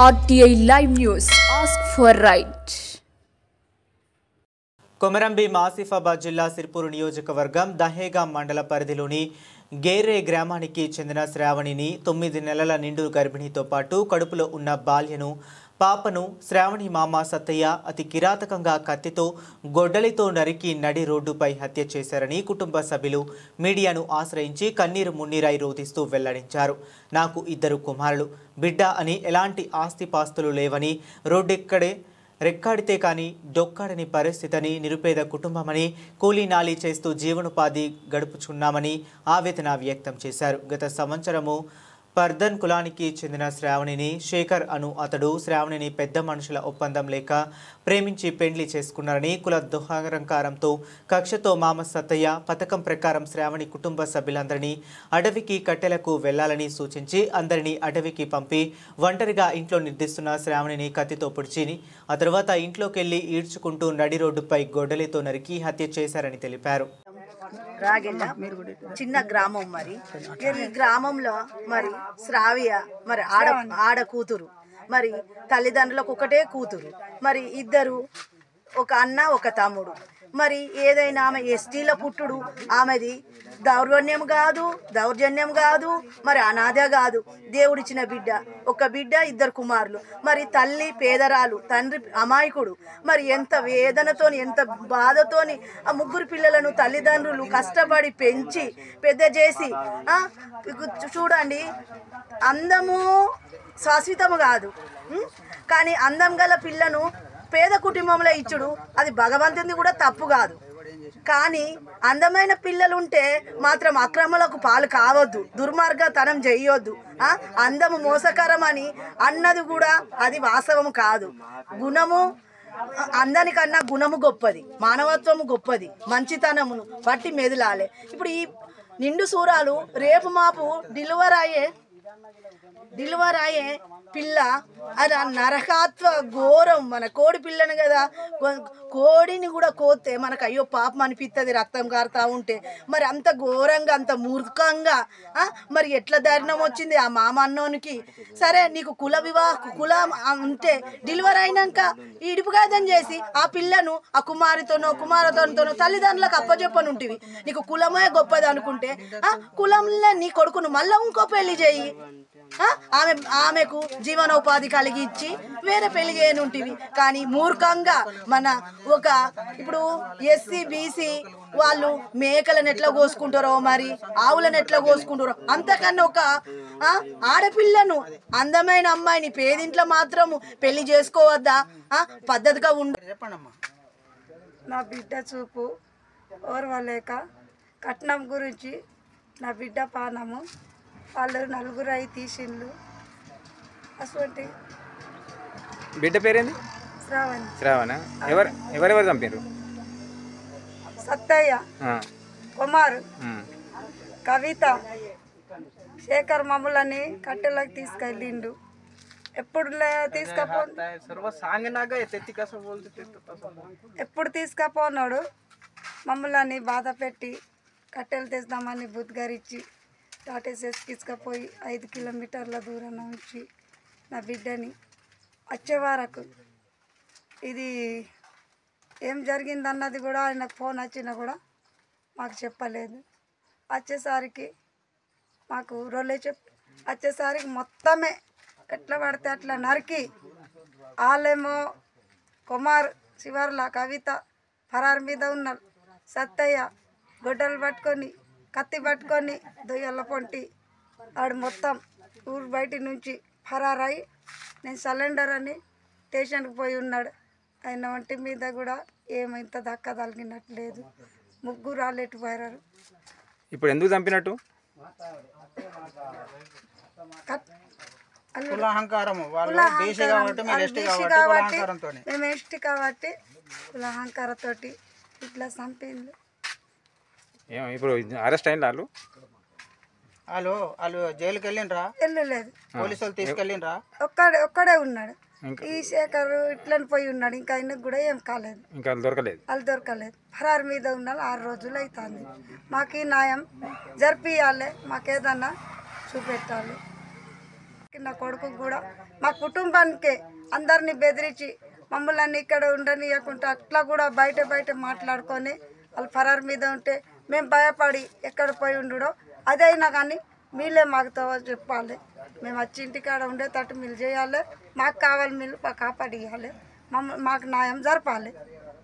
RTI Live News. Ask for right. Komaram Bheem Asifabad జిల్లా సిర్పూర్ నియోజకవర్గం దహేగాం మండల పరిధిలోని గేరే గ్రామానికి చెందిన శ్రావణిని 9 నెలల నిండు గర్భిణితో పాటు కడుపులో ఉన్న బాల్యను పాపను శ్రావణి మామ సత్తయ్య అతి కిరాతకంగా కత్తితో గొడ్డలితో నరికి నడి రోడ్డుపై హత్య చేశారని కుటుంబ సభ్యులు మీడియాను ఆశ్రయించి కన్నీరు మున్నీరై రోధిస్తూ వెల్లడించారు. నాకు 2 కుమారులు, బిడ్డ అని ఎలాంటి ఆస్తిపాస్తులు లేవని రోడ్డెక్కడే రెక్కాడితే కానీ డొక్కాడని పరిస్థితిని నిరుపేద కుటుంబమని కూలీ నాలి చేస్తూ జీవనోపాధి గడుపుచున్నామని ఆవేదన వ్యక్తం చేశారు. గత సంవత్సరము పర్దన్ కులానికి చెందిన శ్రావణిని శేఖర్ అను అతడు శ్రావణిని పెద్ద మనుషుల ఒప్పందం లేక ప్రేమించి పెండ్లి చేసుకున్నారని కుల దుహంకారంతో కక్షతో మామ సత్తయ్య పథకం ప్రకారం శ్రావణి కుటుంబ సభ్యులందరినీ అడవికి కట్టెలకు వెళ్లాలని సూచించి అందరినీ అడవికి పంపి ఒంటరిగా ఇంట్లో నిర్దిస్తున్న శ్రావణిని కత్తితో పొడిచి ఆ తర్వాత ఇంట్లోకెళ్లి ఈడ్చుకుంటూ నడి రోడ్డుపై గొడ్డలితో నరికి హత్య చేశారని తెలిపారు. రాగెళ్ళ చిన్న గ్రామం. మరి ఈ గ్రామంలో మరి శ్రావ్య మరి ఆడ కూతురు, మరి తల్లిదండ్రులకు ఒకటే కూతురు, మరి 2 ఒక అన్న ఒక తమ్ముడు. మరి ఏదైనా ఆమె ఎస్టీల పుట్టుడు, ఆమెది దౌర్జన్యం కాదు, మరి అనాథ కాదు, దేవుడిచ్చిన బిడ్డ, ఒక బిడ్డ 2 కుమారులు. మరి తల్లి పేదరాలు, తండ్రి అమాయకుడు. మరి ఎంత వేదనతోని ఎంత బాధతోని ఆ 3 పిల్లలను తల్లిదండ్రులు కష్టపడి పెంచి పెద్ద చేసి చూడండి. అందము శాశ్వతము కాదు, కానీ అందం గల పిల్లను పేద కుటుంబంలో ఇచ్చుడు అది భగవంతుని కూడా తప్పు కాదు. కానీ అందమైన పిల్లలు ఉంటే మాత్రం అక్రమాలకు పాలు కావద్దు, దుర్మార్గతనం చేయొద్దు. అందము మోసకరం అని అన్నది కూడా అది వాస్తవం కాదు. గుణము అందరికన్నా గుణము గొప్పది, మానవత్వము గొప్పది, మంచితనమును బట్టి మెదలాలి. ఇప్పుడు ఈ నిండు సూరాలు రేపు మాపు డెలివర్ అయ్యే పిల్ల అది నరకాత్వ ఘోరం. మన కోడి పిల్లను కదా, కోడిని కూడా కోస్తే మనకు అయ్యో పాపం అనిపిస్తుంది రక్తం కారుతూ ఉంటే. మరి అంత ఘోరంగా అంత మూర్ఖంగా మరి ఎట్లా దారుణం వచ్చింది ఆ మామ అన్నోనికి. సరే నీకు కులం ఉంటే డెలివరీ అయినాక ఇడుపుగాదం చేసి ఆ పిల్లను ఆ కుమారుతోనో తల్లిదండ్రులకు అప్పచెప్పనుంటివి. నీకు కులమే గొప్పది అనుకుంటే కులంలో నీ కొడుకును మళ్ళీ ఇంకో పెళ్లి చేయి, ఆమెకు జీవనోపాధి కలిగించి వేరే పెళ్లి చేయనుంటివి. కానీ మూర్ఖంగా మన ఒక ఇప్పుడు ఎస్సీ బీసీ వాళ్ళు మేకలను ఎట్లా కోసుకుంటారో, మరి ఆవులను ఎట్లా కోసుకుంటారో, అంతకన్నా ఒక ఆడపిల్లను అందమైన అమ్మాయిని పేదింట్లో మాత్రము పెళ్లి చేసుకోవద్దా? పద్ధతిగా చెప్పండమ్మా. నా బిడ్డ చూపు ఓర్వలేక కట్నం గురించి నా బిడ్డ పానము వాళ్ళు 4 అయి తీసిండ్లు. అటువంటి బిడ్డ పేరేంది? శ్రావణ. ఎవరెవరు చంపారు? సత్తయ్య, కుమార్, కవిత, శేఖర్ మమ్మల్ని కట్టెలకు తీసుకెళ్ళిండు. ఎప్పుడు తీసుకపోన్నాడు మమ్మల్ని బాధ పెట్టి కట్టెలు తెస్తామని బుద్ధిగారిచ్చి టాటేసేసి తీసుకుపోయి 5 కిలోమీటర్ల దూరం ఉంచి నా బిడ్డని వచ్చే వరకు ఇది ఏం జరిగిందన్నది కూడా ఆయనకు ఫోన్ వచ్చినా కూడా మాకు చెప్పలేదు. వచ్చేసరికి మాకు వచ్చేసరికి మొత్తమే ఎట్లా పడితే అట్లా నరికి వాళ్ళేమో కుమార్ చివర్ల కవిత ఫరార్ మీద ఉన్నారు. సత్తయ్య గొడ్డలు పట్టుకొని కత్తి పట్టుకొని దొయ్యల పొంటి ఆడు మొత్తం ఊరు బయట నుంచి ఫరారై నేను సరెండర్ అని స్టేషన్కి పోయి ఉన్నాడు. ఆయన ఒంటి మీద కూడా ఏమైంత దక్క తగినట్లేదు. 3 రాళ్ళెట్టు పోయారు. ఇప్పుడు ఎందుకు చంపినట్టు? మేము ఎస్టీ కాబట్టి కుల అహంకారంతో ఇట్లా చంపింది. ఇప్పుడు అరెస్ట్ అయిన వాళ్ళు జైలుకి వెళ్ళిండ్రా? వెళ్ళలేదు, పోలీసులు తీసుకెళ్ళిండ్రా? ఒక్కడే ఉన్నాడు. ఈ శేఖర్ ఇట్లని పోయి ఉన్నాడు. ఇంకా ఆయనకు కూడా ఏం కాలేదు, వాళ్ళు దొరకలేదు. ఫరార్ మీద ఉన్నారు. 6 రోజులు అవుతుంది. మాకు ఈ న్యాయం జరిపియాలి, మాకేదన్నా చూపెట్టాలి. నా కొడుకు కూడా మా కుటుంబానికే అందరినీ బెదిరించి మమ్మల్ని ఇక్కడ ఉండనియకుండా అట్లా కూడా బయట మాట్లాడుకొని వాళ్ళు ఫరార్ మీద ఉంటే మేము భయపడి ఎక్కడ పోయి ఉండడో అదైనా కానీ మీలే మాకు చెప్పాలి. మేము వచ్చి ఇంటికాడ ఉండేటట్టు మీరు చేయాలి. మాకు కావాలి, మీరు కాపాడియాలి, మాకు న్యాయం జరపాలి.